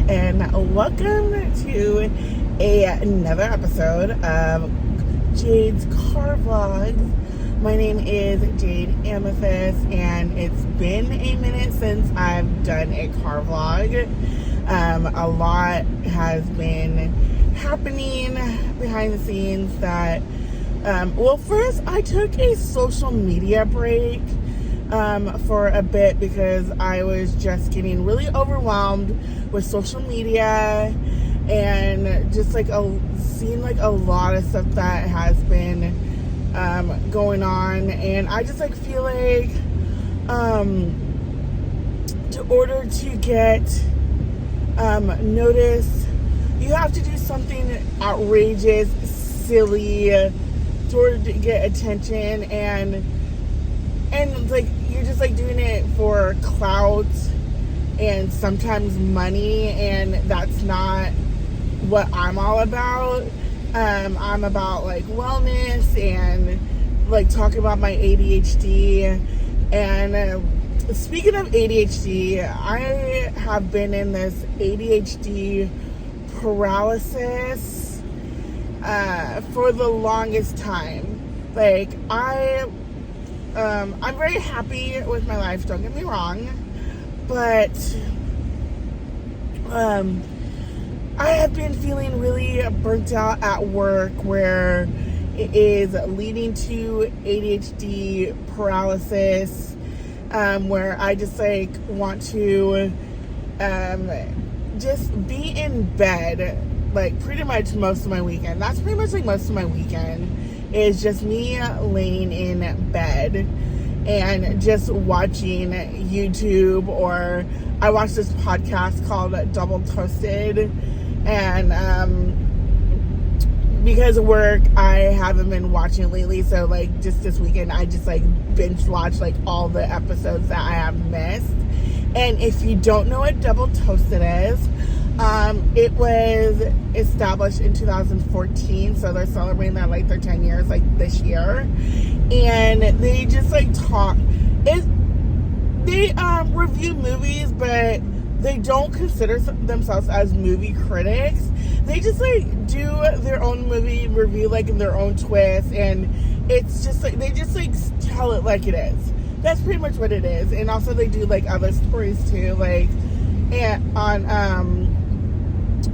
and welcome to another episode of Jade's Car Vlogs. My name is Jade Amethyst, and it's been a minute since I've done a car vlog. A lot has been happening behind the scenes that, first I took a social media break for a bit because I was just getting really overwhelmed with social media and just seeing a lot of stuff that has been going on, and I just feel like in order to get noticed, you have to do something outrageous, silly, in order to get attention, and you're just doing it for clout and sometimes money, and that's not what I'm all about. I'm about wellness and talking about my ADHD. And speaking of ADHD, I have been in this ADHD paralysis for the longest time. I'm very happy with my life, don't get me wrong, but I have been feeling really burnt out at work, where it is leading to ADHD paralysis, where I just want to just be in bed pretty much most of my weekend. That's pretty much most of my weekend is just me laying in bed and just watching YouTube, or I watch this podcast called Double Toasted, and because of work I haven't been watching lately, so just this weekend I just binge watched all the episodes that I have missed. And if you don't know what Double Toasted is, it was established in 2014, so they're celebrating their 10 years this year, and they just talk it. They review movies, but they don't consider themselves as movie critics. They just do their own movie review in their own twist, and it's just they just tell it like it is. That's pretty much what it is. And also they do other stories too, and on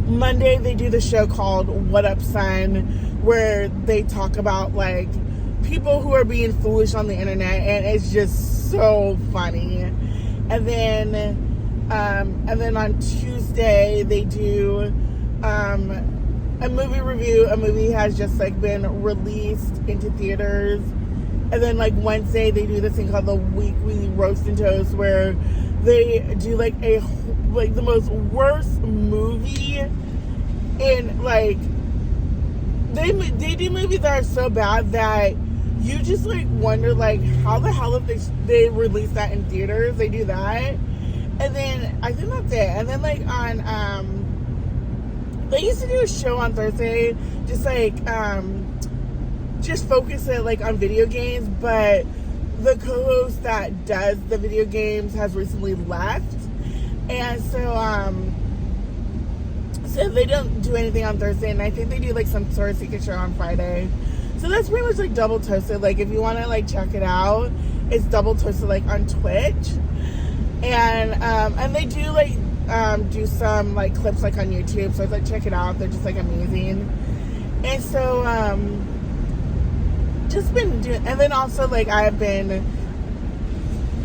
Monday they do the show called What Up Son, where they talk about people who are being foolish on the internet, and it's just so funny. And then on Tuesday they do a movie review. A movie has just been released into theaters. And then Wednesday they do this thing called the Weekly Roast and Toast, where they do the most worst movie, and they do movies that are so bad that you just wonder how the hell if they release that in theaters. They do that. And then I think that's it. And then they used to do a show on Thursday, just focus it on video games, but the co-host that does the video games has recently left, and so they don't do anything on Thursday, and I think they do some sort of secret show on Friday. So that's pretty much Double Toasted. If you want to check it out, it's Double Toasted on Twitch, and they do do some clips on YouTube. So it's check it out. They're just amazing. And so just been doing, and then also I've been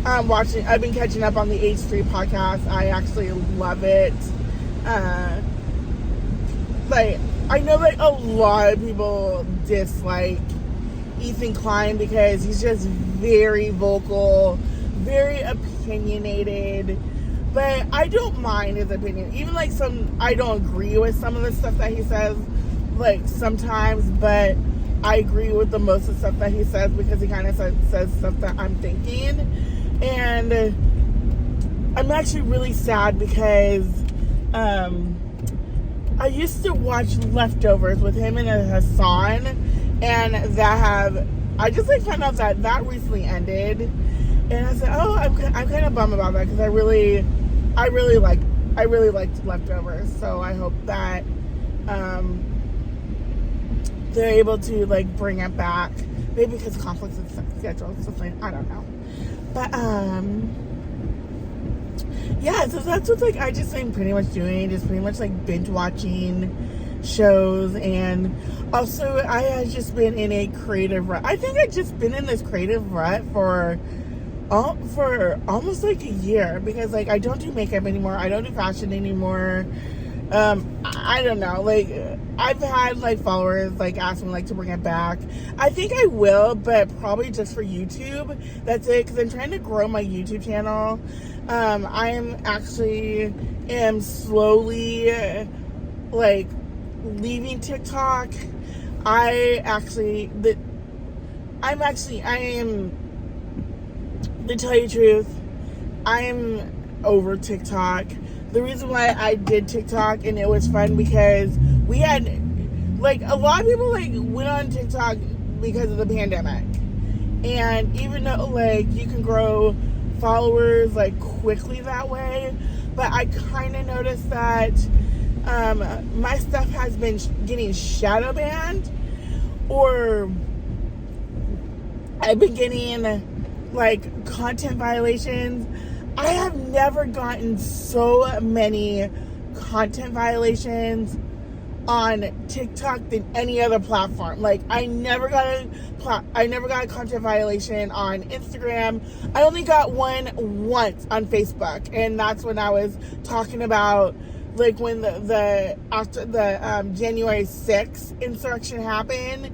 I've been catching up on the H3 podcast. I actually love it. I know a lot of people dislike Ethan Klein because he's just very vocal, very opinionated, but I don't mind his opinion. Even I don't agree with some of the stuff that he says sometimes, but I agree with the most of the stuff that he says, because he kind of says stuff that I'm thinking. And I'm actually really sad because I used to watch Leftovers with him and Hassan, and I just found out that recently ended, and I said, oh, I'm kind of bummed about that, because I really like I really liked Leftovers, so I hope that they're able to like bring it back. Maybe because conflicts in schedule, something, I don't know. But yeah, so that's what like I just am pretty much doing, just pretty much like binge watching shows. And also I have just been in a creative rut. I think I've just been in this creative rut for almost like a year, because like I don't do makeup anymore, I don't do fashion anymore. I don't know, like I've had like followers like ask me like to bring it back. I think I will, but probably just for YouTube. That's it, because I'm trying to grow my YouTube channel. I'm actually am slowly like leaving TikTok. I am, to tell you the truth, I'm over TikTok. The reason why I did TikTok, and it was fun, because we had, like, a lot of people, like, went on TikTok because of the pandemic. And even though, like, you can grow followers, like, quickly that way, but I kind of noticed that my stuff has been getting shadow banned, or I've been getting, like, content violations. I have never gotten so many content violations on TikTok than any other platform. Like, I never got a content violation on Instagram. I only got one once on Facebook, and that's when I was talking about, like, when the after the January 6th insurrection happened.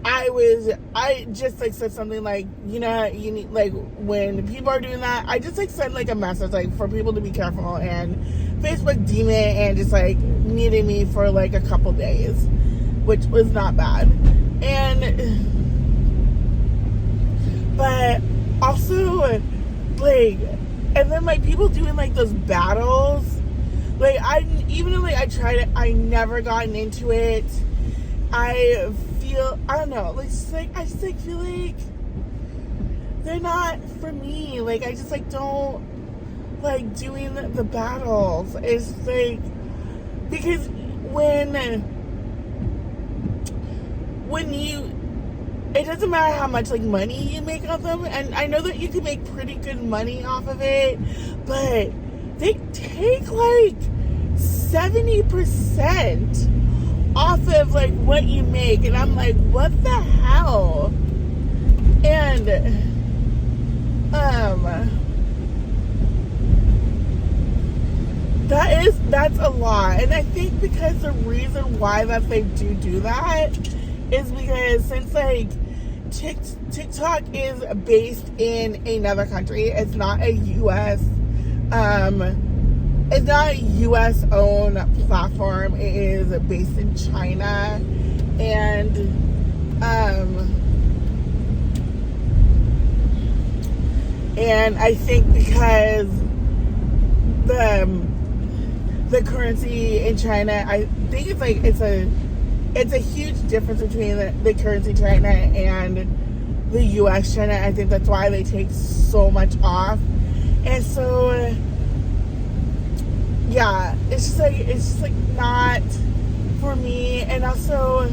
I just like said something like, you know, you need, like, when people are doing that, I just like send like a message like for people to be careful, and Facebook deemed it and just like needed me for like a couple days, which was not bad. But also like, and then like people doing like those battles, like I tried it, I never gotten into it. I don't know, like, just, like, I just, like, feel like they're not for me. Like, I just, like, don't like doing the battles. It's, like, because when it doesn't matter how much, like, money you make off them, and I know that you can make pretty good money off of it, but they take, like, 70% off of like what you make, and I'm like, what the hell? And that's a lot. And I think because the reason why that they do that is because since like TikTok is based in another country, it's not a US it's not a US owned platform. It is based in China, and I think because the currency in China, I think it's like it's a huge difference between the currency in China and the US China. I think that's why they take so much off, and so. Yeah, it's just like not for me. And also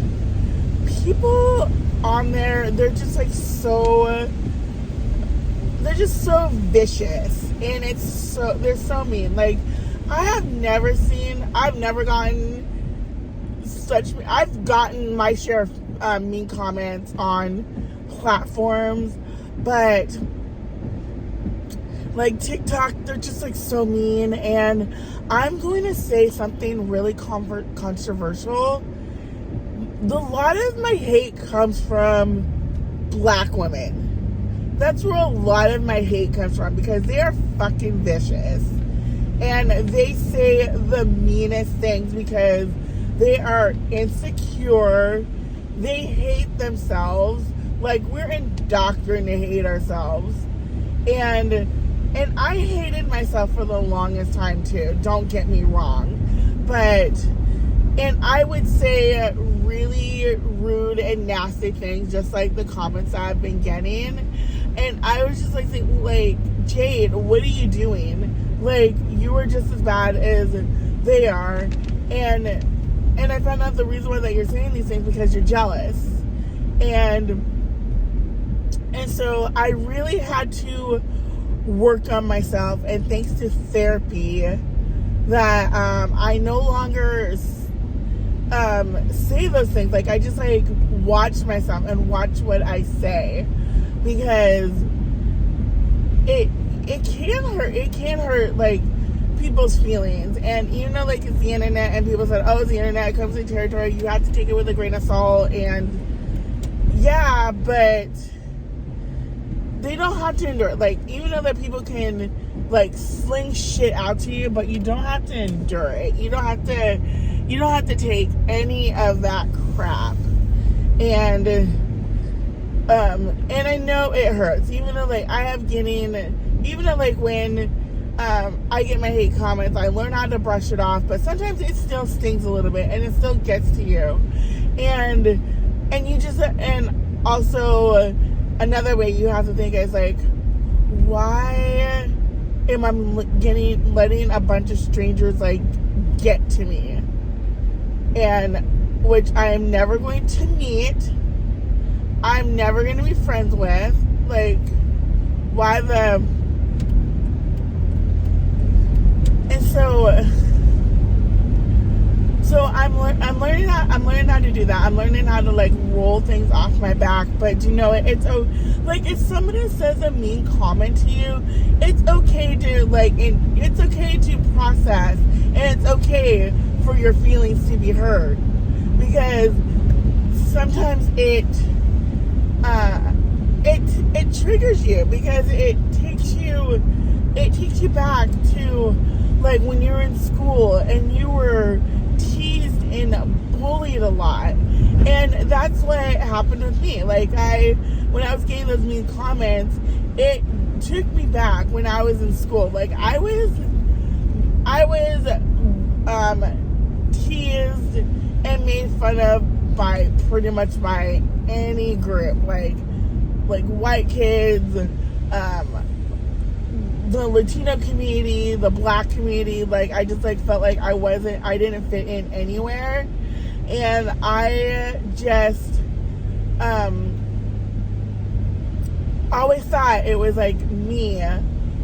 people on there, they're just so vicious, and they're so mean. Like, I've never gotten I've gotten my share of mean comments on platforms, but like TikTok, they're just like so mean. And I'm going to say something really controversial. A lot of my hate comes from black women. That's where a lot of my hate comes from, because they are fucking vicious. And they say the meanest things because they are insecure. They hate themselves. Like, we're indoctrinated to hate ourselves. And I hated myself for the longest time too, don't get me wrong. And I would say really rude and nasty things, just like the comments I've been getting. And I was just like, Jade, what are you doing? like, you are just as bad as they are. And I found out the reason why that you're saying these things because you're jealous. And so I really had to work on myself, and thanks to therapy, that I no longer say those things. Like, I just, like, watch myself and watch what I say, because it can hurt like people's feelings. And even though, like, it's the internet, and people said, oh, it's the internet, it comes with territory, you have to take it with a grain of salt. And yeah, but they don't have to endure it. Like, even though that people can, like, sling shit out to you, but you don't have to endure it. You don't have to take any of that crap. And I know it hurts. Even though, like, when I get my hate comments, I learn how to brush it off, but sometimes it still stings a little bit, and it still gets to you. And also, another way you have to think is, like, why am I letting a bunch of strangers, like, get to me? And which I am never going to meet. I'm never going to be friends with. Like, why the... And so I'm learning how to do that. I'm learning how to, like, roll things off my back. But you know, like, if somebody says a mean comment to you, it's okay to, like, it's okay to process, and it's okay for your feelings to be heard, because sometimes it triggers you, because it takes you back to, like, when you were in school and you were teased and bullied a lot. And that's what happened with me. Like, when I was getting those mean comments, it took me back when I was in school. Like, I was teased and made fun of by pretty much by any group, like white kids, the Latino community, the Black community. Like, I just, like, felt like I didn't fit in anywhere. And I just always thought it was, like, me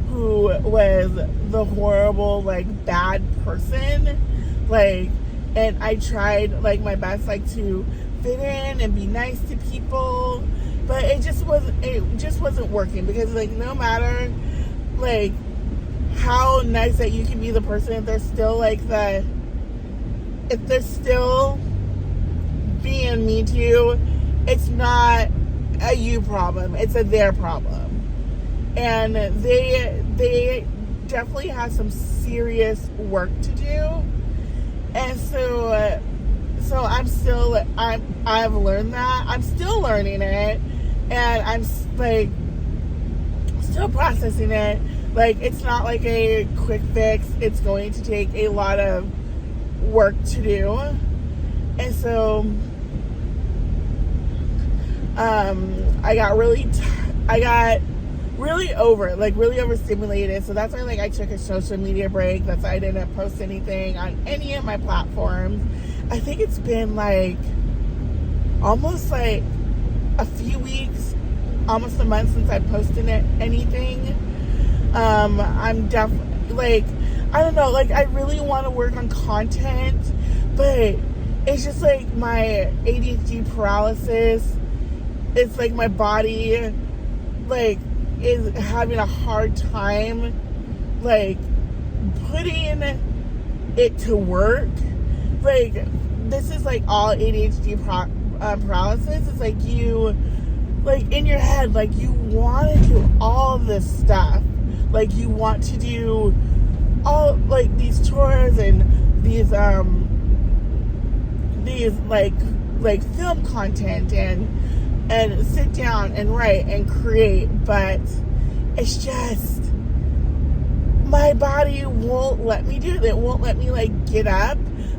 who was the horrible, like, bad person. Like, and I tried, like, my best, like, to fit in and be nice to people, but it just wasn't working, because, like, no matter, like, how nice that you can be the person, if they're still being mean to you, it's not a you problem, it's a their problem. And they definitely have some serious work to do. And so I've learned that. I'm still learning it, and I'm, like, still processing it. Like, it's not like a quick fix. It's going to take a lot of work to do. And so I got really overstimulated. So that's why, like, I took a social media break. That's why I didn't post anything on any of my platforms. I think it's been, like, almost, like, a few weeks, almost a month since I posted anything. I'm definitely, like, I don't know, like, I really want to work on content, but it's just, like, my ADHD paralysis. It's like my body, like, is having a hard time, like, putting it to work. Like, this is, like, all ADHD paralysis. It's like, you, like, in your head, like, you want to do all this stuff. Like, you want to do all, like, these chores and these like film content and sit down and write and create, but it's just, my body won't let me do it. It won't let me, like, get up.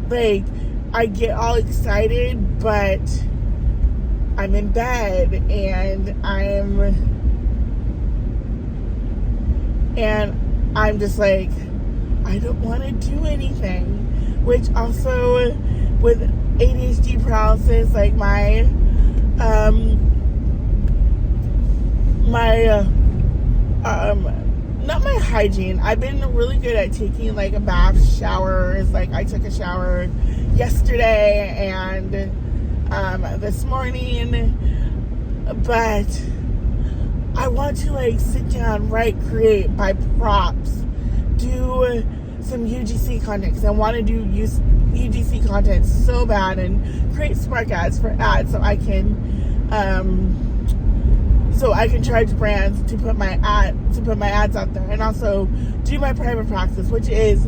Like, I get all excited, but I'm in bed, and I'm just, like, I don't want to do anything, which also with ADHD paralysis, like not my hygiene. I've been really good at taking like a bath, showers. Like I took a shower yesterday and this morning, but I want to like sit down, write, create, buy props, do some UGC content, because I want to do UGC content so bad, and create Spark ads for ads so I can charge brands to put my ads out there, and also do my private practice, which is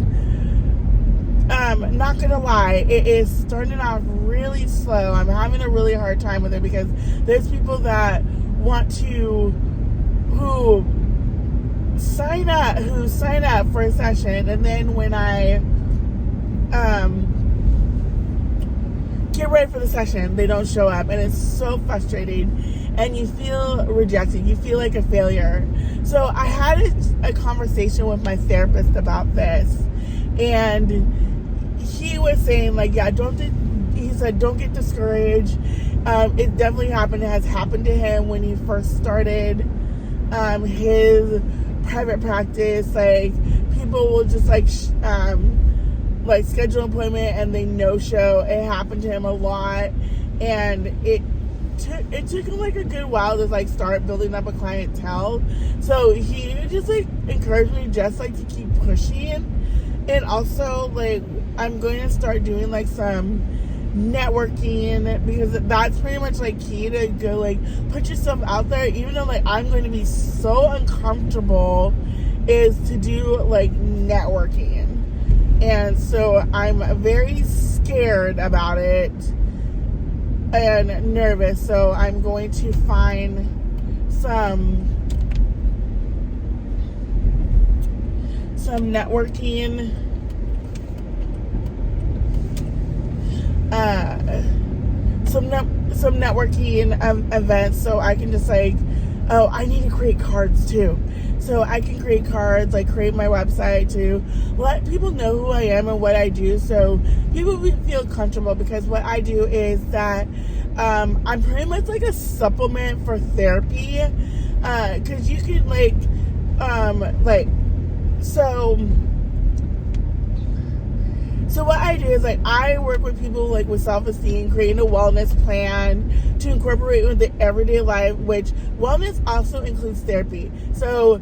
not gonna lie, it is starting off really slow. I'm having a really hard time with it because there's people that who sign up for a session, and then when I get ready for the session, they don't show up, and it's so frustrating, and you feel rejected, you feel like a failure. So I had a conversation with my therapist about this, and he was saying like, yeah, don't get discouraged. It definitely has happened to him when he first started his private practice. Like, people will just like schedule an appointment and they no show. It happened to him a lot, and it took him like a good while to like start building up a clientele. So he just like encouraged me just like to keep pushing. And also, like, I'm going to start doing like some networking, because that's pretty much like key to go like put yourself out there, even though like I'm going to be so uncomfortable, is to do like networking. And so I'm very scared about it and nervous. So I'm going to find some networking some networking events, so I can just like, oh, I need to create cards too. So I can create cards, like create my website to let people know who I am and what I do, so people feel comfortable. Because what I do is that I'm pretty much like a supplement for therapy, because you can So what I do is like I work with people like with self-esteem, creating a wellness plan to incorporate with the everyday life, which wellness also includes therapy. So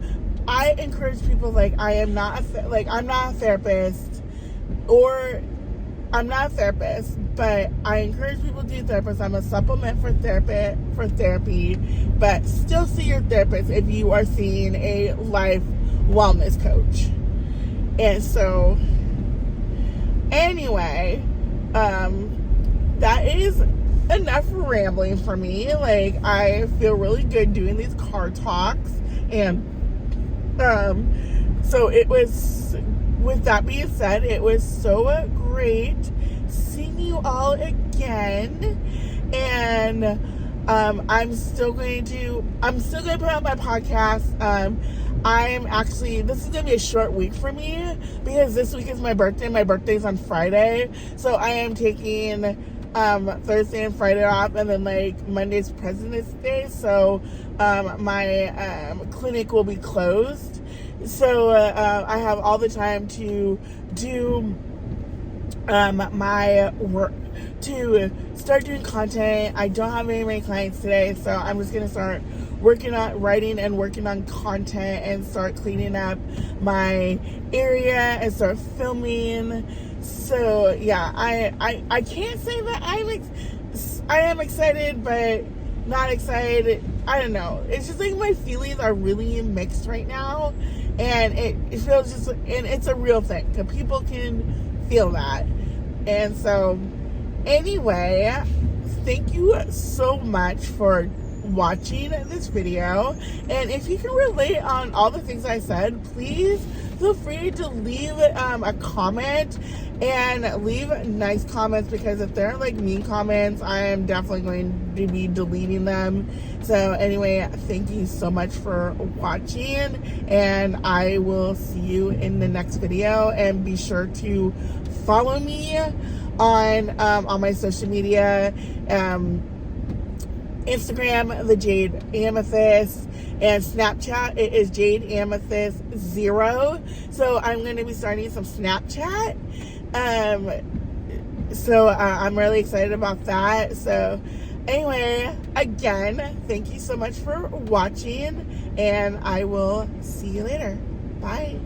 I encourage people, like, I'm not a therapist, but I encourage people to do therapists. I'm a supplement for therapy, but still see your therapist if you are seeing a life wellness coach. And so anyway, that is enough rambling for me. Like, I feel really good doing these card talks, and so it was, with that being said, it was so great seeing you all again. And I'm still going to put out my podcast. This is going to be a short week for me, because this week is my birthday. My birthday's on Friday. So I am taking Thursday and Friday off, and then like Monday's President's Day. So my clinic will be closed. So I have all the time to do my work, to start doing content. I don't have very many clients today, so I'm just going to start working on writing and working on content, and start cleaning up my area and start filming. So yeah, I can't say that I am excited, but not excited. I don't know. It's just like my feelings are really mixed right now, and it feels just, and it's a real thing, because people can feel that. And so anyway, thank you so much for watching this video, and if you can relate on all the things I said, please feel free to leave a comment and leave nice comments, because if they're like mean comments, I am definitely going to be deleting them. So anyway, thank you so much for watching, and I will see you in the next video. And be sure to follow me on my social media, Instagram, the Jade Amethyst, and Snapchat, it is Jade Amethyst 0. So I'm going to be starting some Snapchat. So I'm really excited about that. So anyway, again, thank you so much for watching, and I will see you later. Bye.